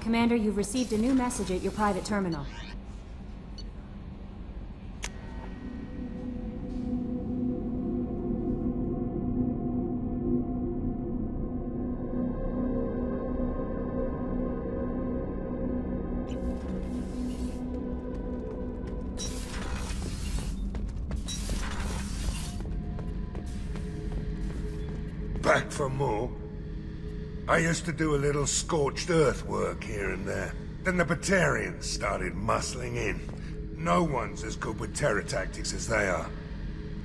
Commander, you've received a new message at your private terminal. Back for more? I used to do a little scorched earth work here and there. Then the Batarians started muscling in. No one's as good with terror tactics as they are.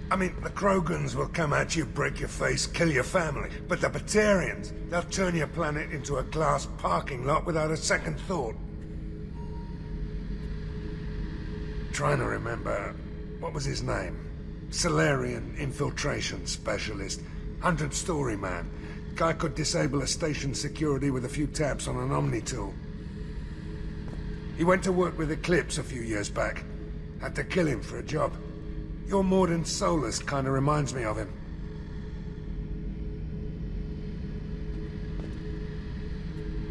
I mean, the Krogans will come at you, break your face, kill your family. But the Batarians, they'll turn your planet into a glass parking lot without a second thought. Trying to remember, what was his name? Solarian infiltration specialist. 100-story man. Guy could disable a station security with a few taps on an Omni tool. He went to work with Eclipse a few years back. Had to kill him for a job. Your Mordant Solus kinda reminds me of him.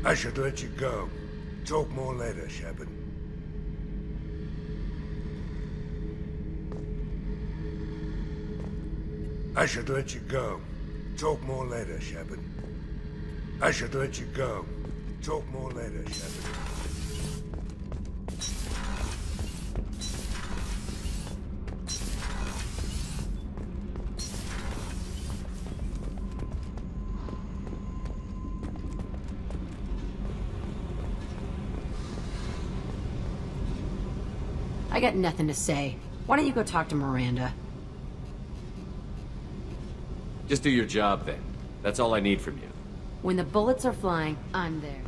I should let you go. Talk more later, Shepard. I should let you go. Talk more later, Shepard. I should let you go. Talk more later, Shepard. I got nothing to say. Why don't you go talk to Miranda? Just do your job, then. That's all I need from you. When the bullets are flying, I'm there.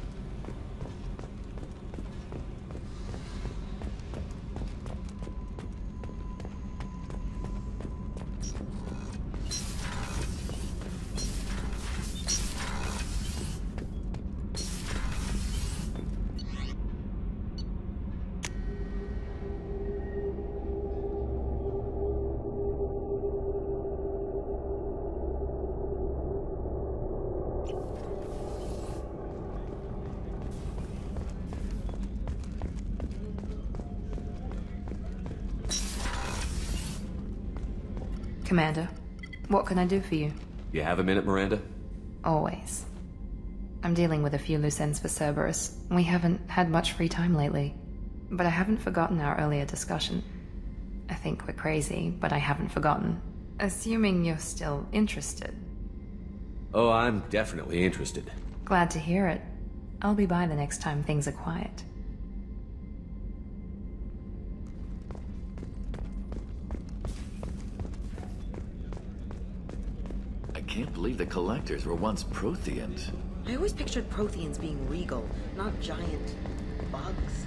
Commander, what can I do for you? You have a minute, Miranda? Always. I'm dealing with a few loose ends for Cerberus. We haven't had much free time lately. But I haven't forgotten our earlier discussion. I think we're crazy, but I haven't forgotten. Assuming you're still interested. Oh, I'm definitely interested. Glad to hear it. I'll be by the next time things are quiet. I can't believe the Collectors were once Protheans. I always pictured Protheans being regal, not giant bugs.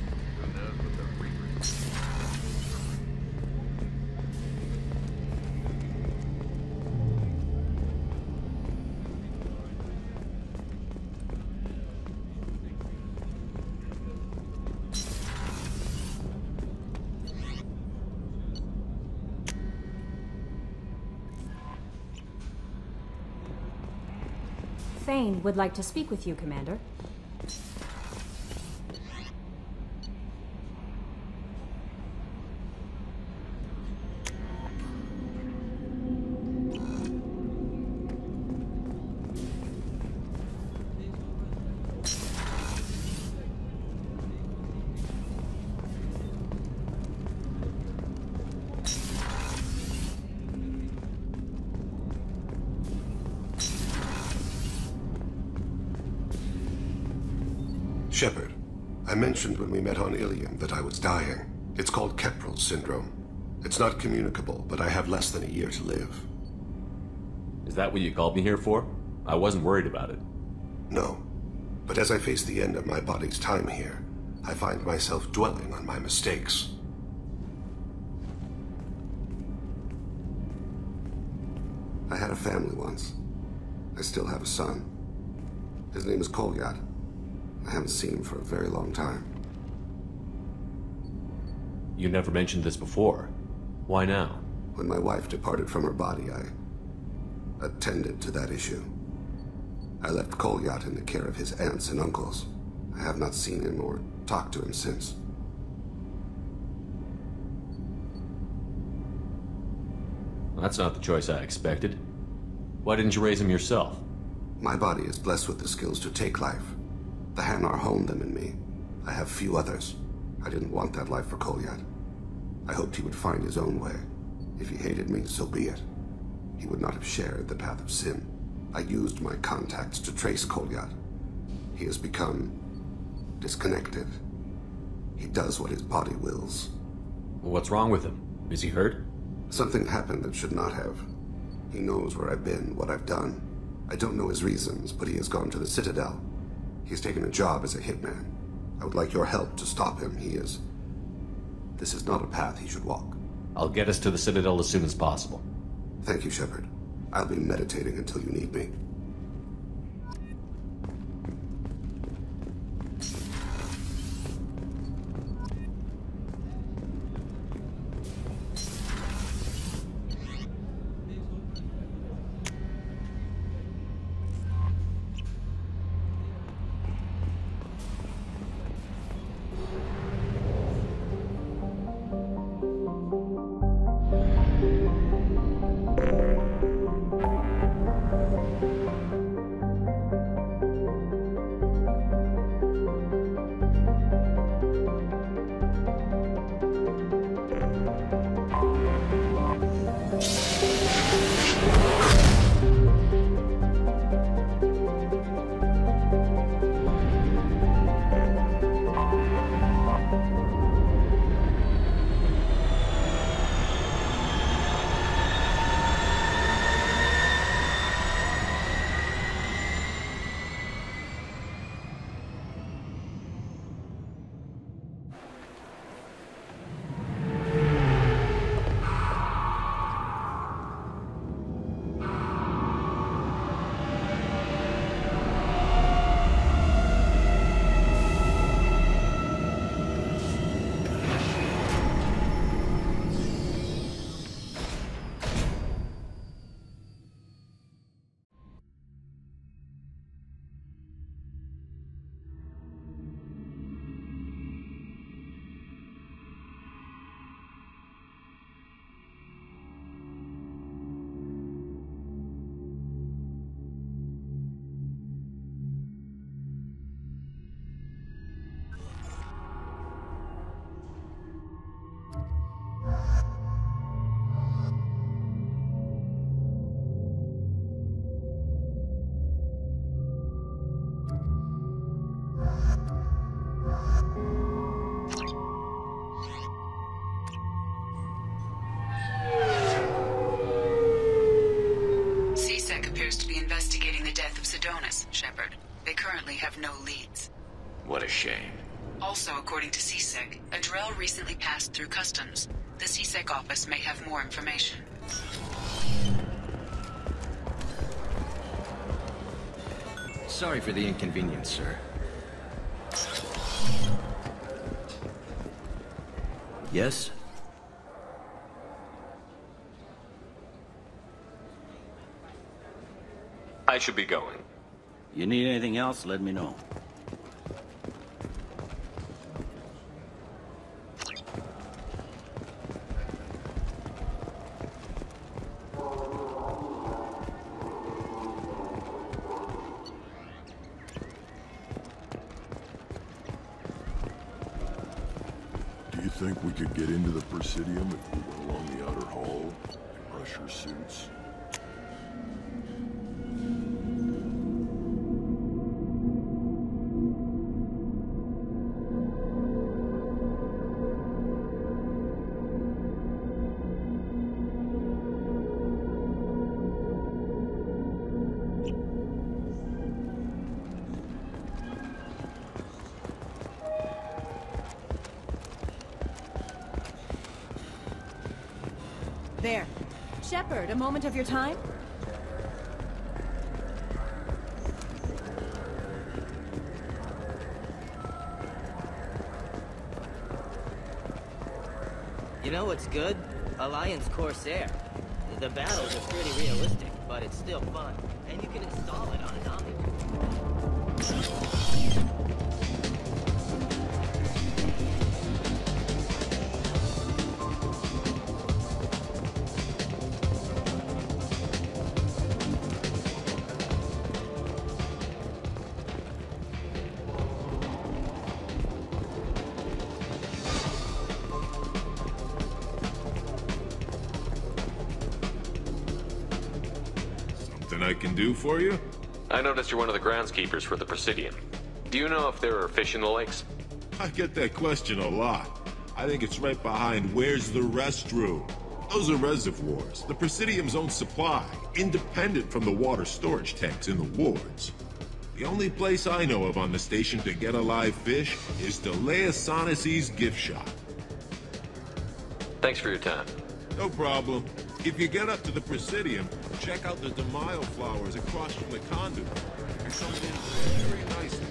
Thane would like to speak with you, Commander. Shepard, I mentioned when we met on Ilium that I was dying. It's called Keprel syndrome. It's not communicable, but I have less than a year to live. Is that what you called me here for? I wasn't worried about it. No. But as I face the end of my body's time here, I find myself dwelling on my mistakes. I had a family once. I still have a son. His name is Kolyat. I haven't seen him for a very long time. You never mentioned this before. Why now? When my wife departed from her body, I attended to that issue. I left Kolyat in the care of his aunts and uncles, I have not seen him or talked to him since. Well, that's not the choice I expected. Why didn't you raise him yourself? My body is blessed with the skills to take life. The Hanar honed them in me. I have few others. I didn't want that life for Kolyat. I hoped he would find his own way. If he hated me, so be it. He would not have shared the path of sin. I used my contacts to trace Kolyat. He has become disconnected. He does what his body wills. What's wrong with him? Is he hurt? Something happened that should not have. He knows where I've been, what I've done. I don't know his reasons, but he has gone to the Citadel. He's taken a job as a hitman. I would like your help to stop him. This is not a path he should walk. I'll get us to the Citadel as soon as possible. Thank you, Shepard. I'll be meditating until you need me. Shepard. They currently have no leads. What a shame. Also, according to Sirtec, a Drell recently passed through customs. The Sirtec office may have more information. Sorry for the inconvenience, sir. Yes? I should be going. You need anything else, let me know. Do you think we could get into the Presidium if we went along the outer hall in pressure suits? There. Shepard, a moment of your time? You know what's good? Alliance Corsair. The battles are pretty realistic, but it's still fun. And you can install it on an Omni. I can do for you? I noticed you're one of the groundskeepers for the Presidium. Do you know if there are fish in the lakes? I get that question a lot. I think it's right behind where's the restroom. Those are reservoirs, the Presidium's own supply, independent from the water storage tanks in the wards. The only place I know of on the station to get a live fish is Deleasonesi's gift shop. Thanks for your time. No problem. If you get up to the Presidium, check out the De Mayo flowers across from the conduit. They're coming in very nicely.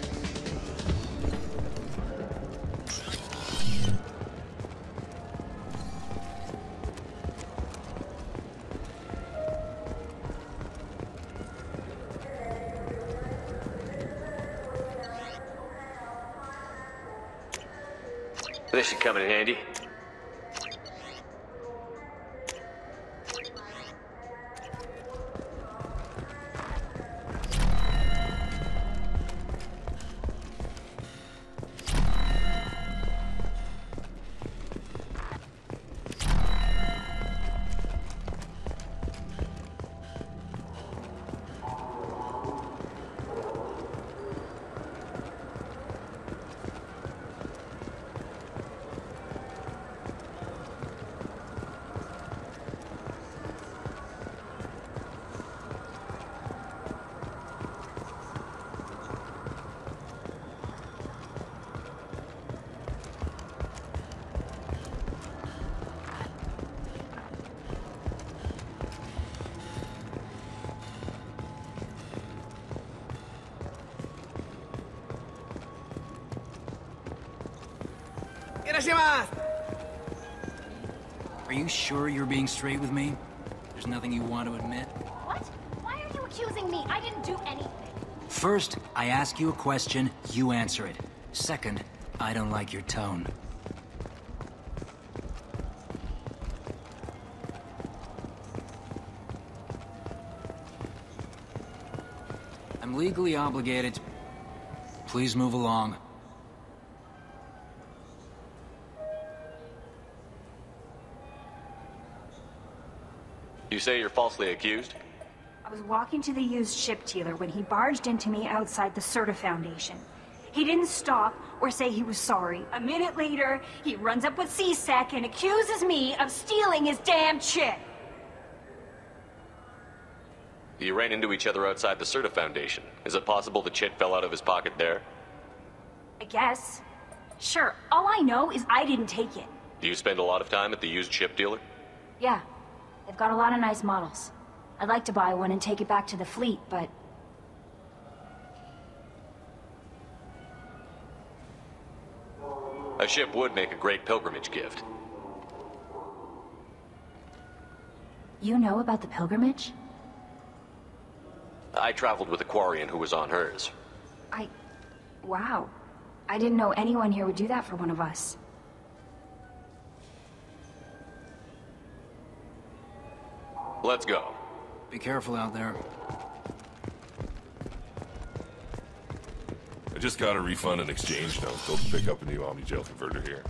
This should come in handy. Are you sure you're being straight with me? There's nothing you want to admit? What? Why are you accusing me? I didn't do anything. First, I ask you a question, you answer it. Second, I don't like your tone. I'm legally obligated. Please move along. You say you're falsely accused? I was walking to the used ship dealer when he barged into me outside the Serta Foundation. He didn't stop or say he was sorry. A minute later, he runs up with C-Sec and accuses me of stealing his damn chip. You ran into each other outside the Serta Foundation. Is it possible the chit fell out of his pocket there? I guess. Sure, all I know is I didn't take it. Do you spend a lot of time at the used ship dealer? Yeah, they've got a lot of nice models. I'd like to buy one and take it back to the fleet, but... A ship would make a great pilgrimage gift. You know about the pilgrimage? I traveled with a Quarian who was on hers. Wow. I didn't know anyone here would do that for one of us. Let's go. Be careful out there. I just got a refund and exchange note. Go pick up a new Omni Gel converter here.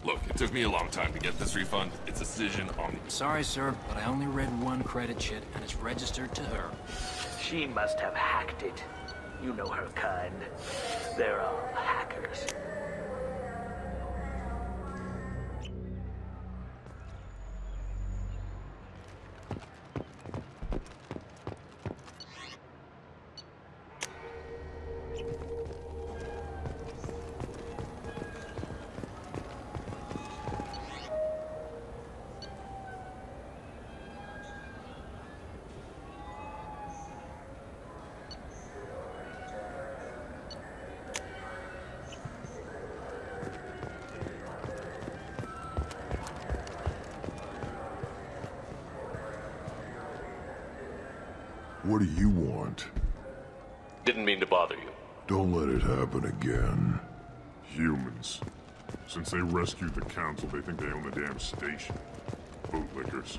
Look, it took me a long time to get this refund. It's a decision on the... Sorry, sir, but I only read one credit sheet, and it's registered to her. She must have hacked it. You know her kind. They're all hackers. What do you want? Didn't mean to bother you. Don't let it happen again. Humans. Since they rescued the council, they think they own the damn station. Bootlickers.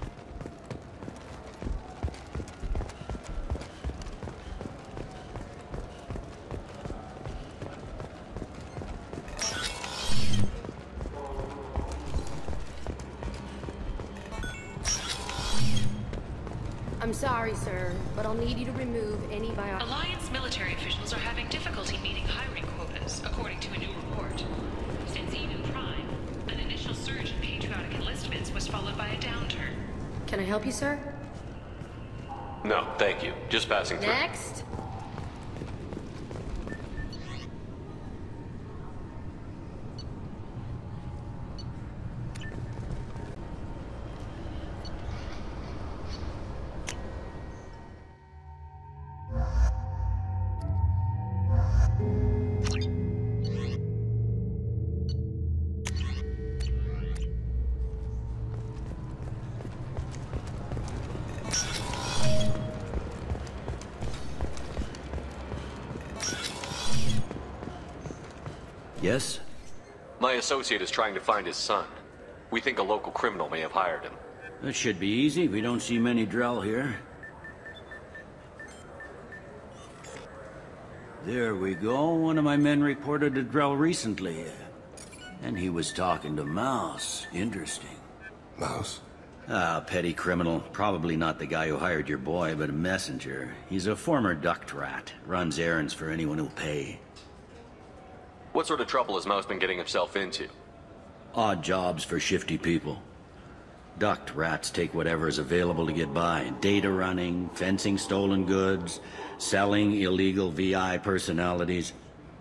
Sorry, sir, but I'll need you to remove any bio... Alliance military officials are having difficulty meeting hiring quotas, according to a new report. Since even Prime, an initial surge in patriotic enlistments was followed by a downturn. Can I help you, sir? No, thank you. Just passing through. Next. Yes? My associate is trying to find his son. We think a local criminal may have hired him. That should be easy. We don't see many Drell here. There we go. One of my men reported a Drell recently. And he was talking to Mouse. Interesting. Mouse? Ah, petty criminal. Probably not the guy who hired your boy, but a messenger. He's a former duct rat. Runs errands for anyone who'll pay. What sort of trouble has Mouse been getting himself into? Odd jobs for shifty people. Duct rats take whatever is available to get by. Data running, fencing stolen goods, selling illegal VI personalities.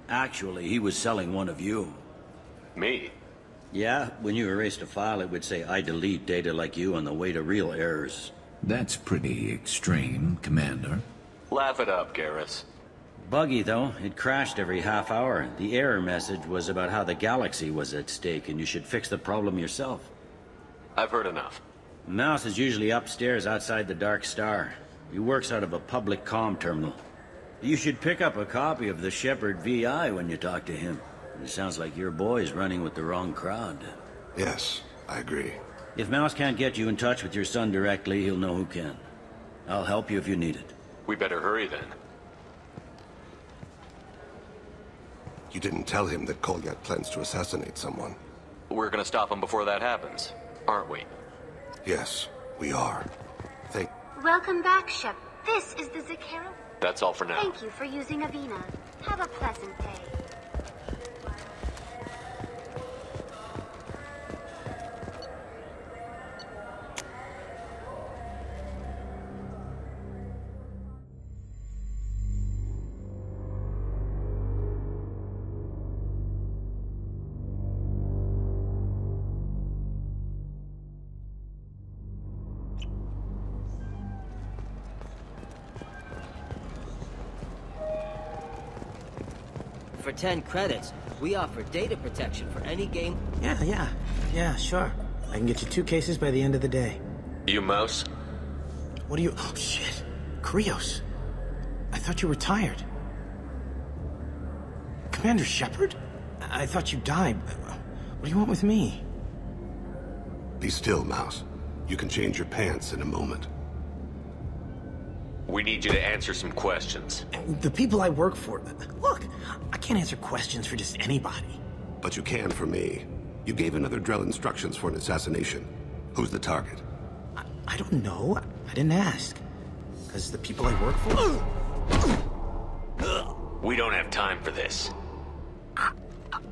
Actually, he was selling one of you. Me? Yeah, when you erased a file, it would say, I delete data like you on the way to real errors. That's pretty extreme, Commander. Laugh it up, Garrus. Buggy, though. It crashed every half hour. The error message was about how the galaxy was at stake, and you should fix the problem yourself. I've heard enough. Mouse is usually upstairs outside the Dark Star. He works out of a public comm terminal. You should pick up a copy of the Shepherd VI when you talk to him. It sounds like your boy's running with the wrong crowd. Yes, I agree. If Mouse can't get you in touch with your son directly, he'll know who can. I'll help you if you need it. We better hurry then. You didn't tell him that Kolyat plans to assassinate someone. We're gonna stop him before that happens, aren't we? Yes, we are. Welcome back, Shep. This is the Zakara. That's all for now. Thank you for using Avina. Have a pleasant day. For 10 credits, we offer data protection for any game. Yeah, sure. I can get you 2 cases by the end of the day. You Mouse? What are you... Oh, shit. Krios. I thought you were tired. Commander Shepard? I thought you died. What do you want with me? Be still, Mouse. You can change your pants in a moment. We need you to answer some questions. The people I work for... Look, I can't answer questions for just anybody. But you can for me. You gave another Drell instructions for an assassination. Who's the target? I don't know. I didn't ask. Because the people I work for... We don't have time for this.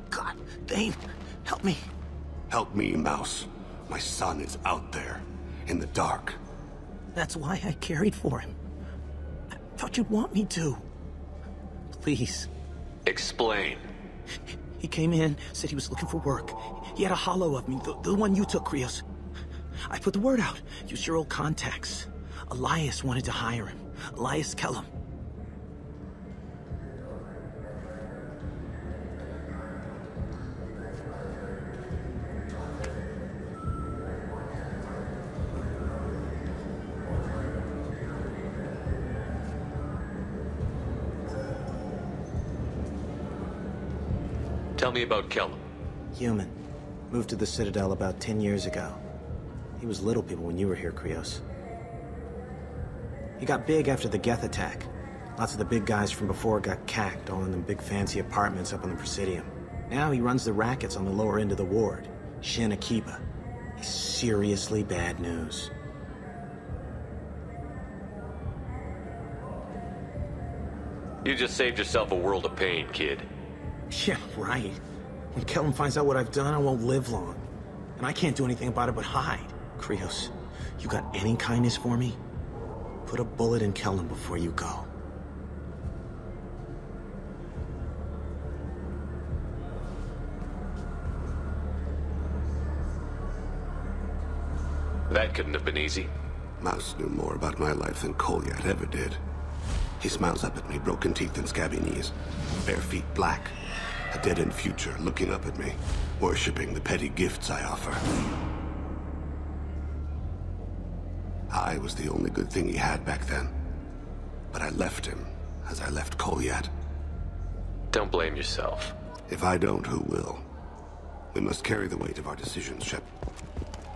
God, Dave, help me. Help me, Mouse. My son is out there, in the dark. That's why I carried for him. I thought you'd want me to. Please. Explain. He came in, said he was looking for work. He had a holo of me, the one you took, Krios. I put the word out. Use your old contacts. Elias wanted to hire him. Elias Kellum. Tell me about Kellum. Human. Moved to the Citadel about 10 years ago. He was little people when you were here, Krios. He got big after the Geth attack. Lots of the big guys from before got cacked, all in them big fancy apartments up on the Presidium. Now he runs the rackets on the lower end of the ward, Shin Akiba. He's seriously bad news. You just saved yourself a world of pain, kid. Yeah, right. When Kellum finds out what I've done, I won't live long. And I can't do anything about it but hide. Krios, you got any kindness for me? Put a bullet in Kellum before you go. That couldn't have been easy. Mouse knew more about my life than Kolyat ever did. He smiles up at me, broken teeth and scabby knees. Bare feet black. A dead-end future looking up at me, worshipping the petty gifts I offer. I was the only good thing he had back then. But I left him, as I left Kolyat. Don't blame yourself. If I don't, who will? We must carry the weight of our decisions, Shep.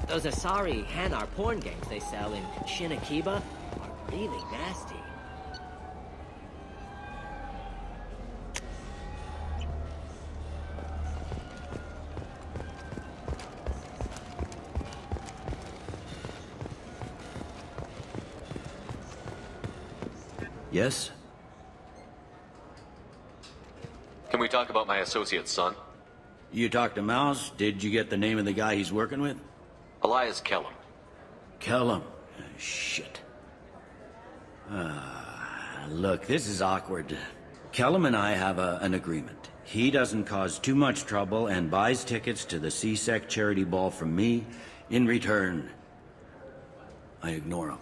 Those Asari Hanar porn games they sell in Shinakiba are really nasty. Yes? Can we talk about my associate's son? You talked to Mouse? Did you get the name of the guy he's working with? Elias Kellum. Kellum? Shit. Look, this is awkward. Kellum and I have an agreement. He doesn't cause too much trouble and buys tickets to the CSEC charity ball from me. In return, I ignore him.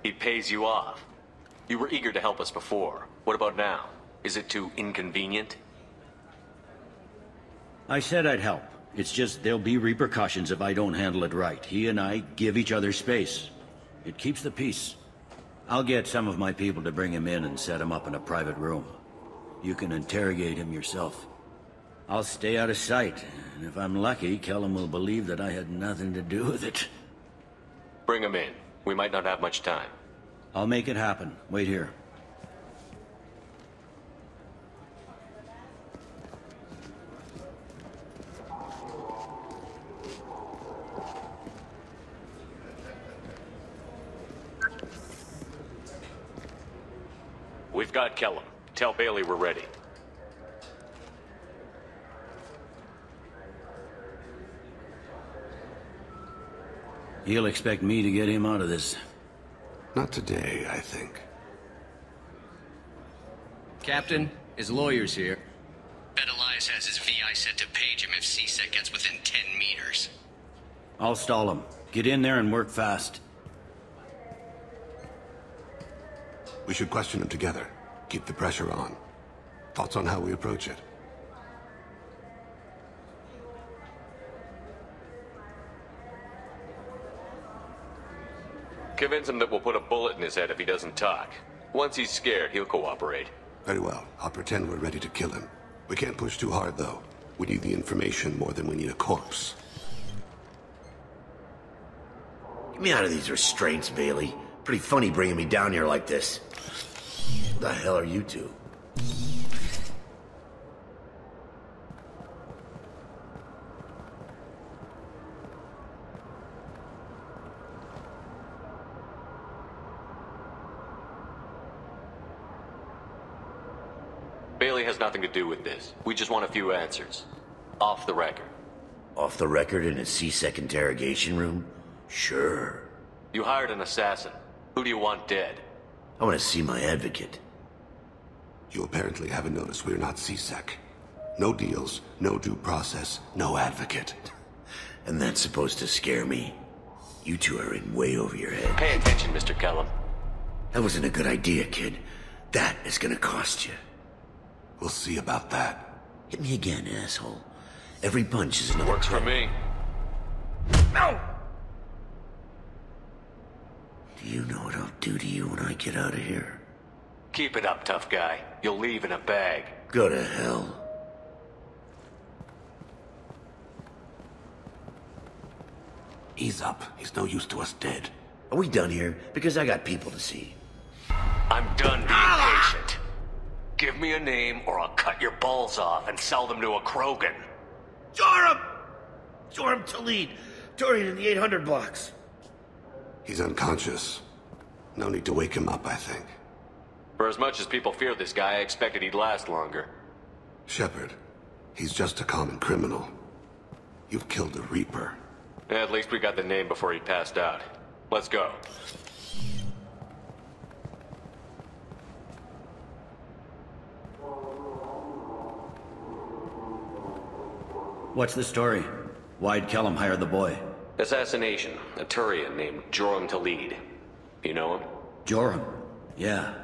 He pays you off. You were eager to help us before. What about now? Is it too inconvenient? I said I'd help. It's just there'll be repercussions if I don't handle it right. He and I give each other space. It keeps the peace. I'll get some of my people to bring him in and set him up in a private room. You can interrogate him yourself. I'll stay out of sight, and if I'm lucky, Kellum will believe that I had nothing to do with it. Bring him in. We might not have much time. I'll make it happen. Wait here. We've got Kellum. Tell Bailey we're ready. He'll expect me to get him out of this. Not today, I think. Captain, his lawyer's here. Bet Elias has his VI set to page him if CSEC gets within 10 meters. I'll stall him. Get in there and work fast. We should question him together. Keep the pressure on. Thoughts on how we approach it? Convince him that we'll put a bullet in his head if he doesn't talk. Once he's scared, he'll cooperate. Very well. I'll pretend we're ready to kill him. We can't push too hard, though. We need the information more than we need a corpse. Get me out of these restraints, Bailey. Pretty funny bringing me down here like this. What the hell are you two? Bailey has nothing to do with this. We just want a few answers. Off the record. Off the record in a CSEC interrogation room? Sure. You hired an assassin. Who do you want dead? I want to see my advocate. You apparently haven't noticed we're not CSEC. No deals, no due process, no advocate. And that's supposed to scare me? You two are in way over your head. Pay attention, Mr. Kellum. That wasn't a good idea, kid. That is gonna cost you. We'll see about that. Hit me again, asshole. Every punch is another... Works for me. No! Do you know what I'll do to you when I get out of here? Keep it up, tough guy. You'll leave in a bag. Go to hell. Ease up. He's no use to us dead. Are we done here? Because I got people to see. I'm done being patient. Give me a name or I'll cut your balls off and sell them to a Krogan. Joram! Joram Talid. Dorian in the 800 blocks. He's unconscious. No need to wake him up, I think. For as much as people fear this guy, I expected he'd last longer. Shepard, he's just a common criminal. You've killed the Reaper. At least we got the name before he passed out. Let's go. What's the story? Why'd Kellum hire the boy? Assassination. A Turian named Joram Talid. You know him? Joram? Yeah.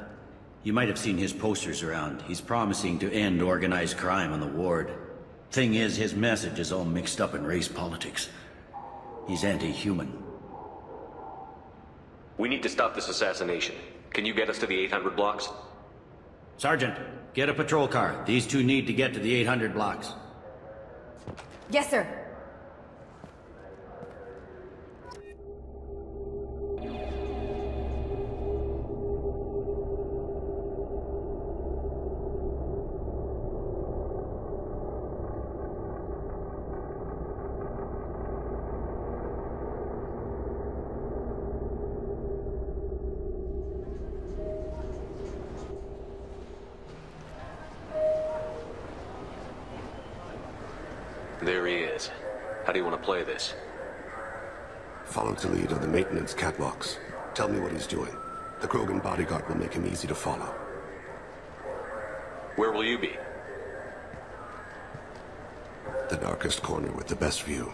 You might have seen his posters around. He's promising to end organized crime on the ward. Thing is, his message is all mixed up in race politics. He's anti-human. We need to stop this assassination. Can you get us to the 800 blocks? Sergeant, get a patrol car. These two need to get to the 800 blocks. Yes, sir. There he is. How do you want to play this? Follow to lead on the maintenance catwalks. Tell me what he's doing. The Krogan bodyguard will make him easy to follow. Where will you be? The darkest corner with the best view.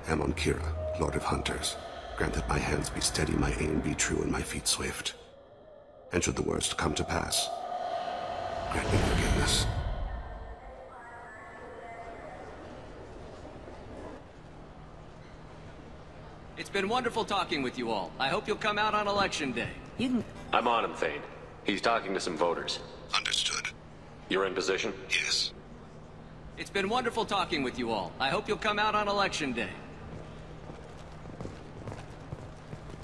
Amon Kira, Lord of Hunters. Grant that my hands be steady, my aim be true, and my feet swift. And should the worst come to pass, grant me forgiveness. It's been wonderful talking with you all. I hope you'll come out on Election Day. I'm on him, Thane. He's talking to some voters. Understood. You're in position? Yes. It's been wonderful talking with you all. I hope you'll come out on Election Day.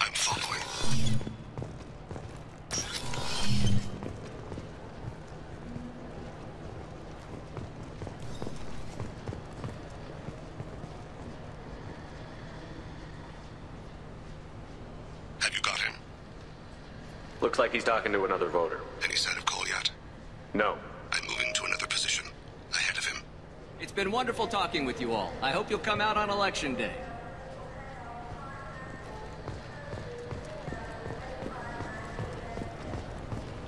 I'm following. Have you got him? Looks like he's talking to another voter. Any sign of Kolyat? No. I'm moving to another position. Ahead of him. It's been wonderful talking with you all. I hope you'll come out on Election Day.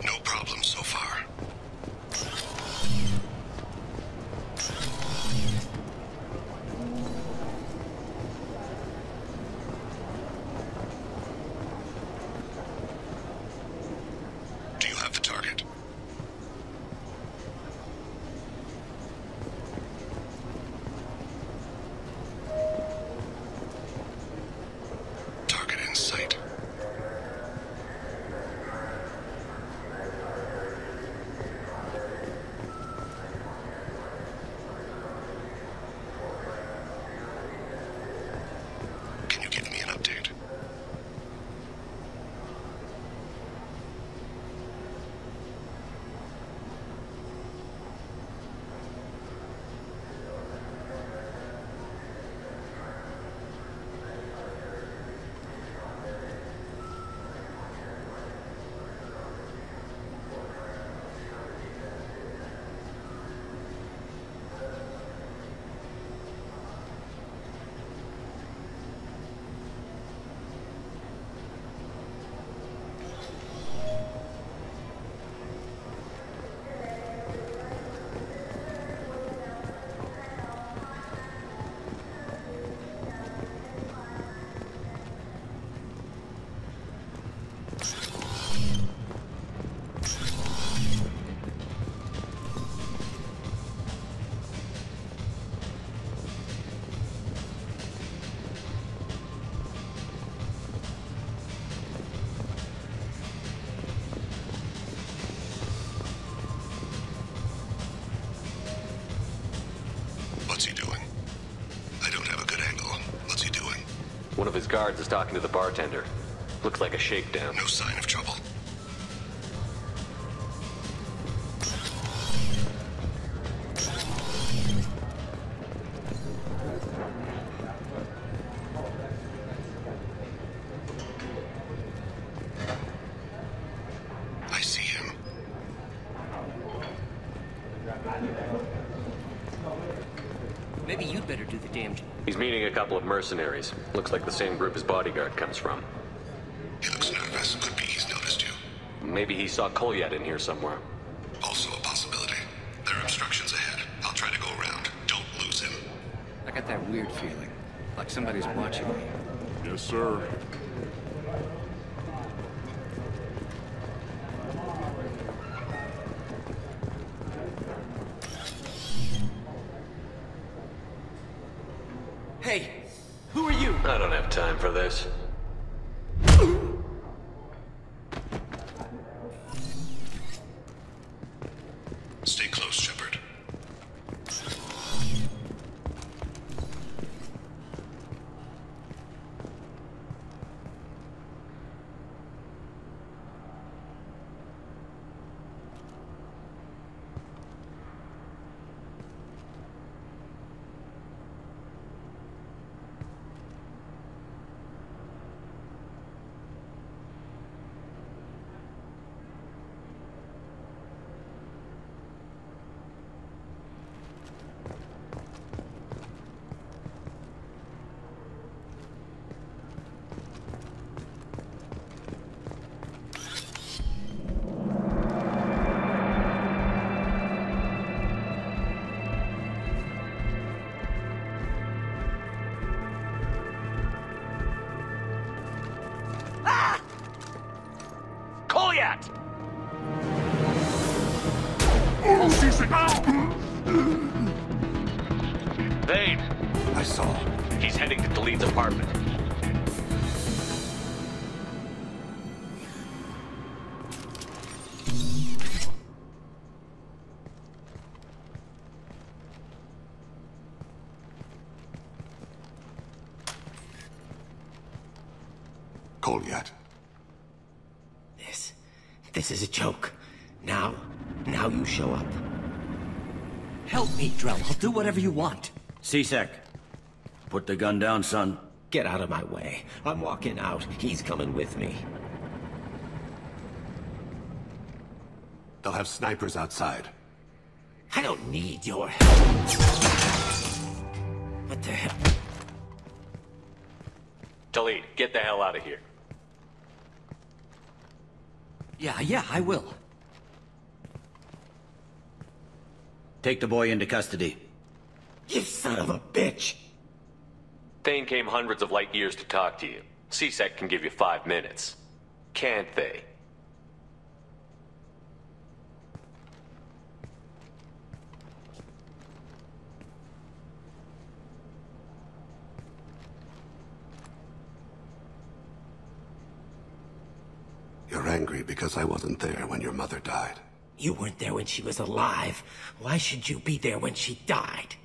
No problem so far. Do you have the target? Target in sight. Can you give me an update? What's he doing? I don't have a good angle. What's he doing? One of his guards is talking to the bartender. Looks like a shakedown. No sign of trouble. He's meeting a couple of mercenaries. Looks like the same group his bodyguard comes from. He looks nervous. Could be he's noticed you. Maybe he saw Kolyat in here somewhere. Also a possibility. There are obstructions ahead. I'll try to go around. Don't lose him. I got that weird feeling, like somebody's watching me. Yes, sir. Hey, who are you? I don't have time for this. Stay close, Shepard. Kolyat! Vane! I saw. He's heading to Khalid's apartment. Kolyat. This is a joke. Now you show up. Help me, Drell. I'll do whatever you want. Sisek, put the gun down, son. Get out of my way. I'm walking out. He's coming with me. They'll have snipers outside. I don't need your help. What the hell? Khalid, get the hell out of here. Yeah, I will. Take the boy into custody. You son of a bitch! Thane came hundreds of light years to talk to you. CSEC can give you 5 minutes. Can't they? You're angry because I wasn't there when your mother died. You weren't there when she was alive. Why should you be there when she died?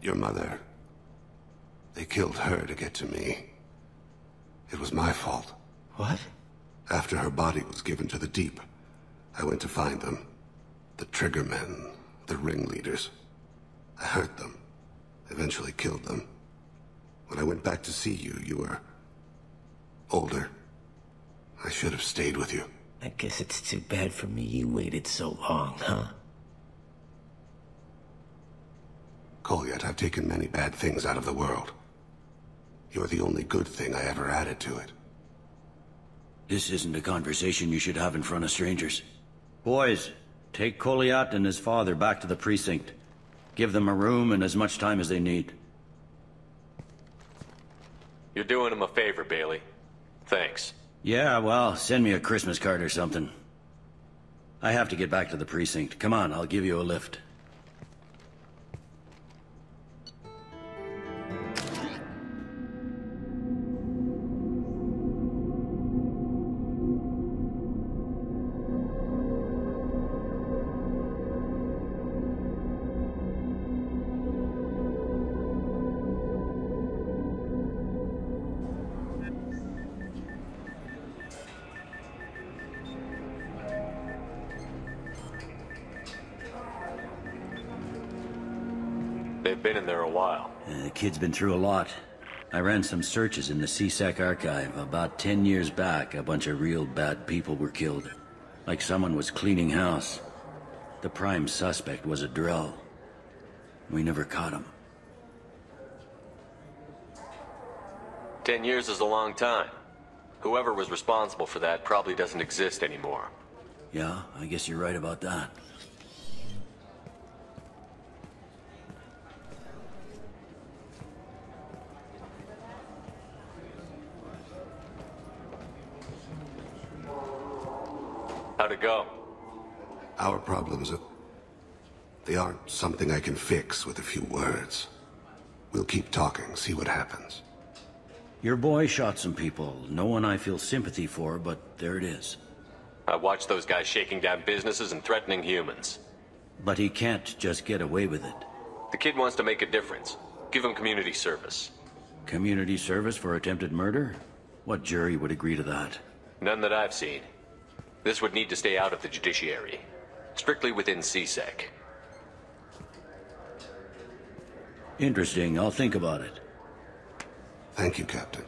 Your mother... They killed her to get to me. It was my fault. What? After her body was given to the deep, I went to find them. The triggermen, the ringleaders. I hurt them. Eventually killed them. When I went back to see you, you were... older. I should have stayed with you. I guess it's too bad for me you waited so long, huh? Kolyat, I've taken many bad things out of the world. You're the only good thing I ever added to it. This isn't a conversation you should have in front of strangers. Boys, take Kolyat and his father back to the precinct. Give them a room and as much time as they need. You're doing him a favor, Bailey. Thanks. Yeah, well, send me a Christmas card or something. I have to get back to the precinct. Come on, I'll give you a lift. They've been in there a while. The kid's been through a lot. I ran some searches in the CSEC archive. About 10 years back, a bunch of real bad people were killed. Like someone was cleaning house. The prime suspect was a Drell. We never caught him. 10 years is a long time. Whoever was responsible for that probably doesn't exist anymore. Yeah, I guess you're right about that. How'd it go? Our problems they aren't something I can fix with a few words. We'll keep talking, see what happens. Your boy shot some people. No one I feel sympathy for, but there it is. I watched those guys shaking down businesses and threatening humans. But he can't just get away with it. The kid wants to make a difference. Give him community service. Community service for attempted murder? What jury would agree to that? None that I've seen. This would need to stay out of the judiciary. Strictly within CSEC. Interesting. I'll think about it. Thank you, Captain.